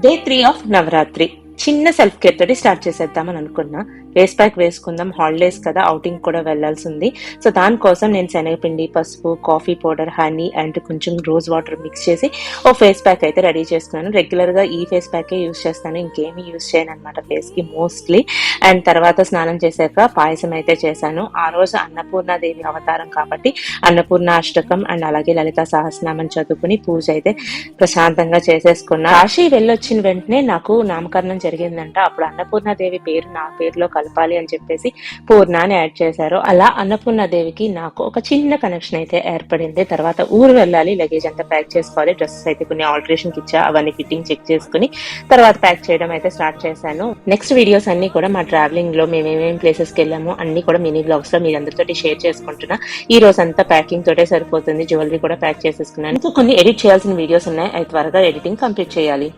Day 3 of Navratri. చిన్న self care తోటి start చేసేద్దామని అనుకున్నా. ఫేస్ ప్యాక్ వేసుకుందాం, హాలిడేస్ కదా, అవుటింగ్ కూడా వెళ్లాల్సి ఉంది. సో దానికోసం నేను శనగపిండి, పసుపు, కాఫీ పౌడర్, హనీ అండ్ కొంచెం రోజ్ వాటర్ మిక్స్ చేసి ఓ ఫేస్ ప్యాక్ అయితే రెడీ చేసుకున్నాను. రెగ్యులర్ గా ఈ ఫేస్ ప్యాకే యూజ్ చేస్తాను, ఇంకేమీ యూజ్ చేయను అనమాట ఫేస్ కి మోస్ట్లీ. అండ్ తర్వాత స్నానం చేశాక పాయసం అయితే చేశాను. ఆ రోజు అన్నపూర్ణాదేవి అవతారం కాబట్టి అన్నపూర్ణ అష్టకం అండ్ అలాగే లలిత సహస్రనామం చదువుకుని పూజ అయితే ప్రశాంతంగా చేసేసుకున్నా. కాశీ వెళ్ళొచ్చిన వెంటనే నాకు నామకరణం జరిగిందంట. అప్పుడు అన్నపూర్ణాదేవి పేరు నా పేరులో కలపాలి అని చెప్పేసి పూర్ణాన్ని యాడ్ చేశారు. అలా అన్నపూర్ణాదేవికి నాకు ఒక చిన్న కనెక్షన్ అయితే ఏర్పడింది. తర్వాత ఊరు వెళ్ళాలి, లగేజ్ అంతా ప్యాక్ చేసుకోవాలి, డ్రెస్సెస్ అయితే కొన్ని ఆల్టరేషన్ కి ఇచ్చా, అవన్నీ ఫిట్టింగ్ చెక్ చేసుకుని తర్వాత ప్యాక్ చేయడం అయితే స్టార్ట్ చేశాను. నెక్స్ట్ వీడియోస్ అన్ని కూడా మా ట్రావెలింగ్ లో మేము ఏమేమి ప్లేసెస్ కి వెళ్ళాము అన్ని కూడా మినీ బ్లాగ్స్ లో మీరందరితో షేర్ చేసుకుంటున్నా. ఈ రోజు అంతా ప్యాకింగ్ తోటే సరిపోతుంది. జ్యువెలరీ కూడా ప్యాక్ చేసేసుకున్నాను. ఇంకా కొన్ని ఎడిట్ చేయాల్సిన వీడియోస్ ఉన్నాయి, అవి త్వరగా ఎడిటింగ్ కంప్లీట్ చేయాలి.